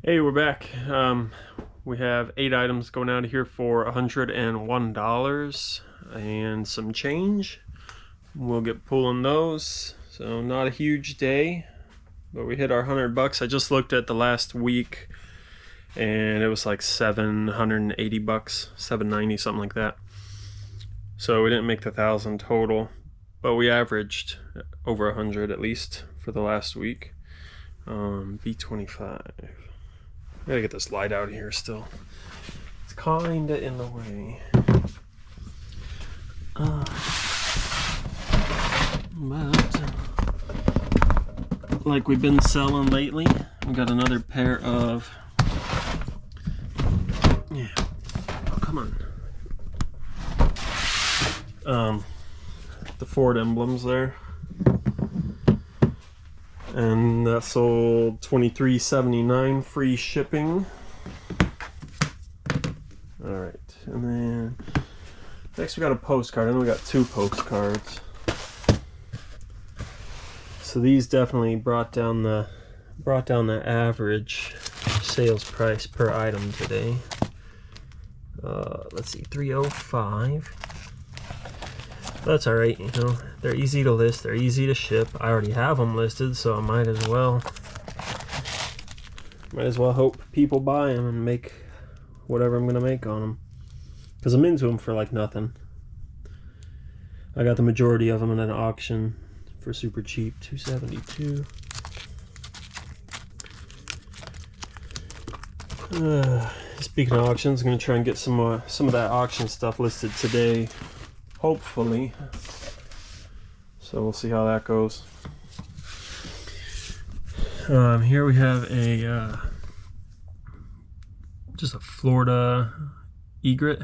Hey, we're back. We have 8 items going out of here for $101 and some change. We'll get pulling those. So not a huge day, but we hit our $100. I just looked at the last week and it was like $780, $790, something like that. So we didn't make the 1,000 total, but we averaged over 100 at least for the last week. B25. I gotta get this light out here still. It's kinda in the way. But like we've been selling lately, we got another pair of come on. The Ford emblems there. And that sold $23.79 free shipping. Alright, and then next we got a postcard, and then we got 2 postcards. So these definitely brought down the average sales price per item today. Let's see, $305. That's alright, you know, they're easy to list, they're easy to ship. I already have them listed, so I might as well hope people buy them and make whatever I'm gonna make on them, because I'm into them for like nothing. I got the majority of them in an auction for super cheap, $272. Speaking of auctions, I'm gonna try and get some of that auction stuff listed today, hopefully. So we'll see how that goes. Here we have a just a Florida egret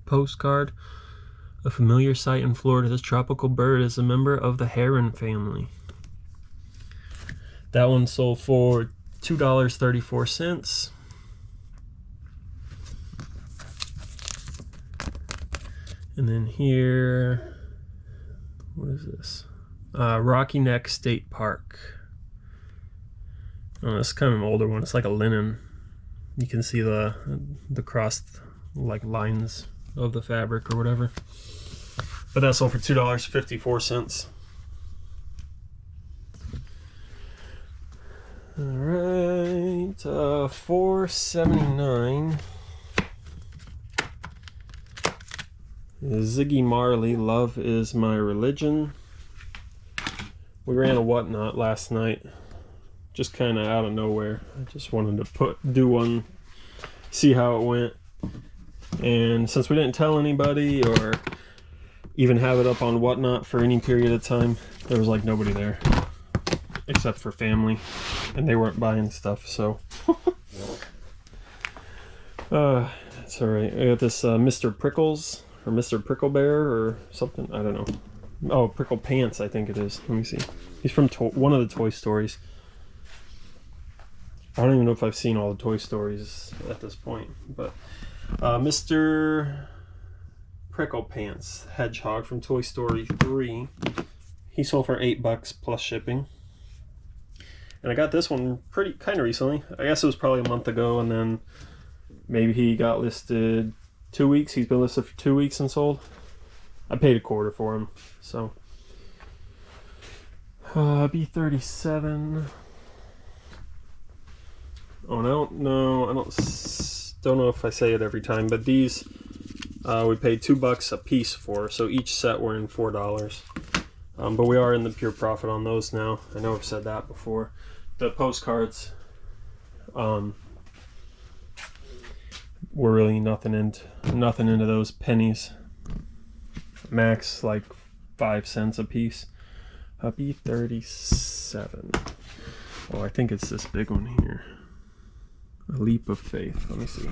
postcard. A familiar sight in Florida, this tropical bird is a member of the heron family. That one sold for $2.34. And then here, what is this? Rocky Neck State Park. Oh, it's kind of an older one. It's like a linen. You can see the crossed like lines of the fabric or whatever. But that sold for $2.54. All right, $4.79. Ziggy Marley, Love Is My Religion. We ran a Whatnot last night, just kind of out of nowhere. I just wanted to do one, see how it went. And since we didn't tell anybody or even have it up on Whatnot for any period of time, there was like nobody there except for family, and they weren't buying stuff, so that's all right. I got this Mr. Prickles or Mr. Prickle Bear or something, I don't know. Oh, Prickle Pants, I think it is. Let me see. He's from one of the Toy Stories. I don't even know if I've seen all the Toy Stories at this point, but Mr. Prickle Pants Hedgehog from Toy Story 3. He sold for $8 plus shipping. And I got this one kind of recently. I guess it was probably a month ago, and then maybe he got listed 2 weeks. He's been listed for 2 weeks and sold. I paid $0.25 for him, so B37. Oh, no, I don't know if I say it every time, but these we paid $2 a piece for, so each set were in $4. But we are in the pure profit on those now. I know I've said that before. The postcards were really nothing into those pennies. Max like 5 cents a piece. B37. Oh, I think it's this big one here. A Leap of Faith. Let me see.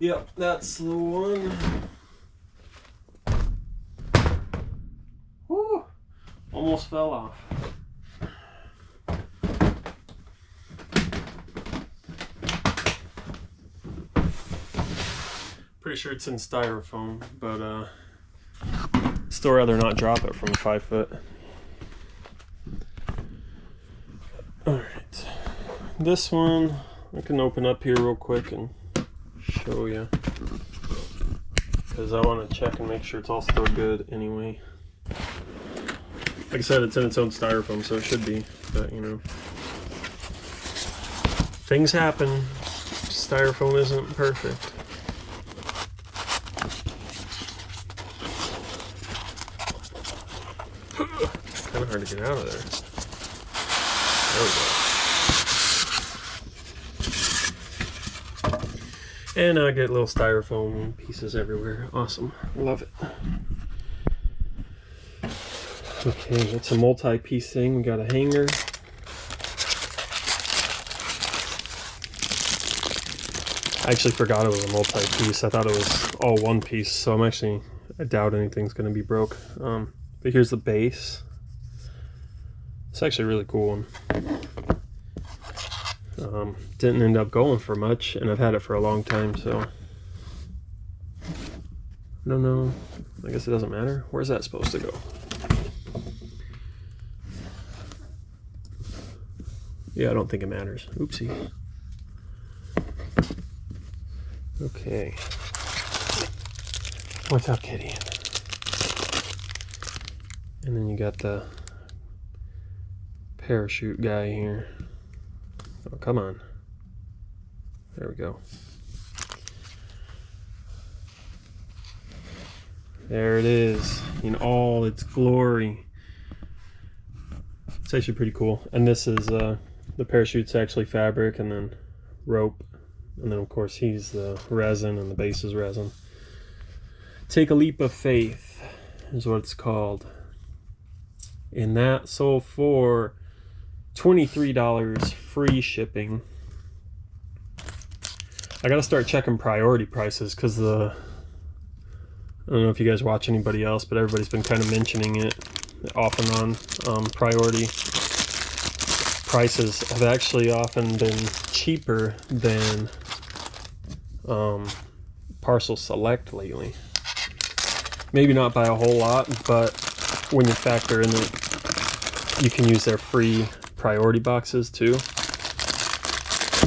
Yep, that's the one. Woo! Almost fell off. Pretty sure it's in styrofoam, but still rather not drop it from 5 foot. Alright, this one I can open up here real quick and show you, because I want to check and make sure it's all still good anyway. Like I said, it's in its own styrofoam, so it should be, but you know, things happen. Styrofoam isn't perfect. It's kind of hard to get out of there. There we go. And I get little styrofoam pieces everywhere. Awesome. Love it. Okay, it's a multi-piece thing. We got a hanger. I actually forgot it was a multi-piece. I thought it was all one piece, so I doubt anything's going to be broke. But here's the base. It's actually a really cool one. Didn't end up going for much, and I've had it for a long time, so I don't know. I guess it doesn't matter. Where's that supposed to go? Yeah, I don't think it matters. Oopsie. Okay. What's up, kitty? And then you got the parachute guy here. Oh, come on. There we go. There it is in all its glory. It's actually pretty cool. And this is the parachute's actually fabric and then rope. And then of course he's the resin and the base is resin. Take a Leap of Faith is what it's called. And that sold for $23 free shipping. I gotta start checking priority prices because I don't know if you guys watch anybody else, but everybody's been kind of mentioning it off and on. Priority prices have actually often been cheaper than Parcel Select lately. Maybe not by a whole lot, but when you factor in that you can use their free priority boxes too,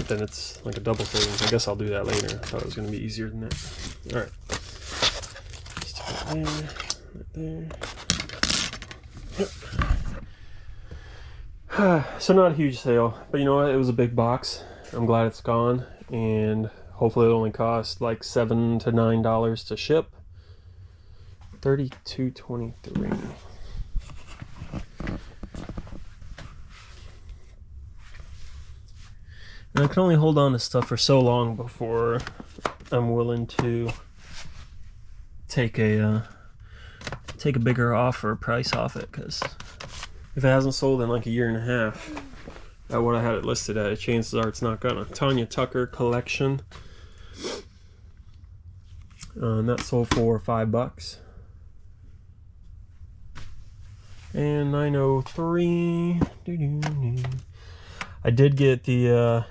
then it's like a double savings. I guess I'll do that later. I thought it was going to be easier than that. All right. Just put it there, there. So not a huge sale, but you know what? It was a big box. I'm glad it's gone, and hopefully it only cost like $7 to $9 to ship. $32.23. And I can only hold on to stuff for so long before I'm willing to take a bigger offer price off it, because if it hasn't sold in like a year and a half at what I had it listed at, chances are it's not gonna. Tanya Tucker collection. And that sold for $5. And 903. I did get the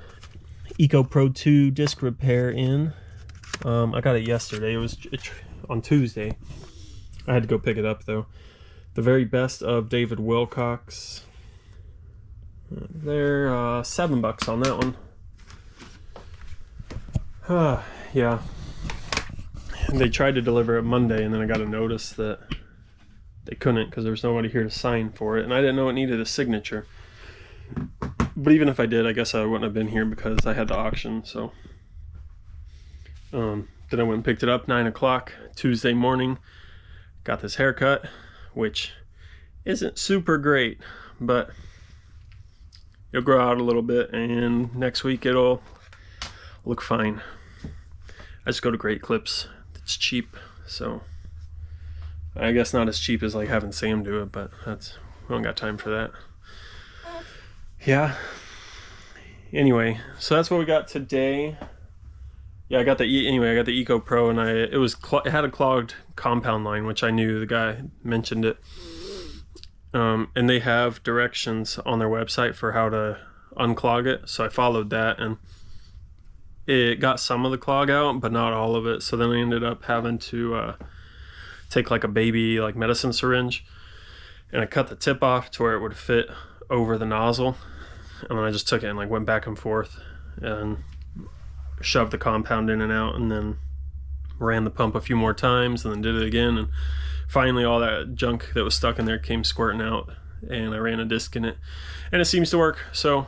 Eco Pro 2 disc repair in. I got it yesterday. It was on Tuesday. I had to go pick it up though. The Very Best of David Wilcox. They're $7 on that one. Yeah. They tried to deliver it Monday, and then I got a notice that they couldn't because there was nobody here to sign for it, and I didn't know it needed a signature. But even if I did, I guess I wouldn't have been here because I had the auction. So then I went and picked it up 9 o'clock Tuesday morning. Got this haircut, which isn't super great, but it'll grow out a little bit, and next week it'll look fine. I just go to Great Clips. It's cheap, so I guess not as cheap as like having Sam do it, but we don't got time for that. Yeah. Anyway, so that's what we got today. Yeah, I got the Eco Pro, and it had a clogged compound line, which I knew. The guy mentioned it. And they have directions on their website for how to unclog it, so I followed that, and it got some of the clog out, but not all of it. So then I ended up having to take like a baby like medicine syringe, and I cut the tip off to where it would fit over the nozzle, and then I just took it and like went back and forth and shoved the compound in and out, and then ran the pump a few more times, and then did it again, and finally all that junk that was stuck in there came squirting out, and I ran a disc in it, and it seems to work. So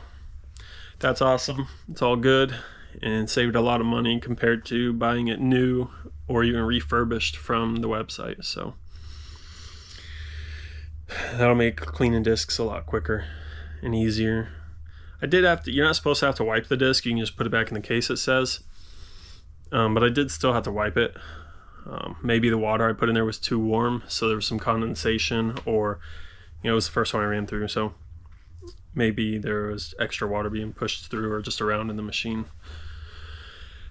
that's awesome. It's all good, and saved a lot of money compared to buying it new or even refurbished from the website. So that'll make cleaning discs a lot quicker and easier. I did have to, you're not supposed to have to wipe the disc, you can just put it back in the case, it says. But I did still have to wipe it. Maybe the water I put in there was too warm, so there was some condensation, or it was the first one I ran through, so maybe there was extra water being pushed through or just around in the machine.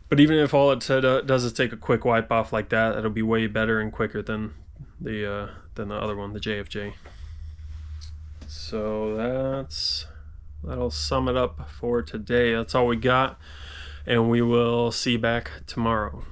But even if all it does is take a quick wipe off like that, it'll be way better and quicker than the other one, the JFJ. So that'll sum it up for today. That's all we got, and we will see you back tomorrow.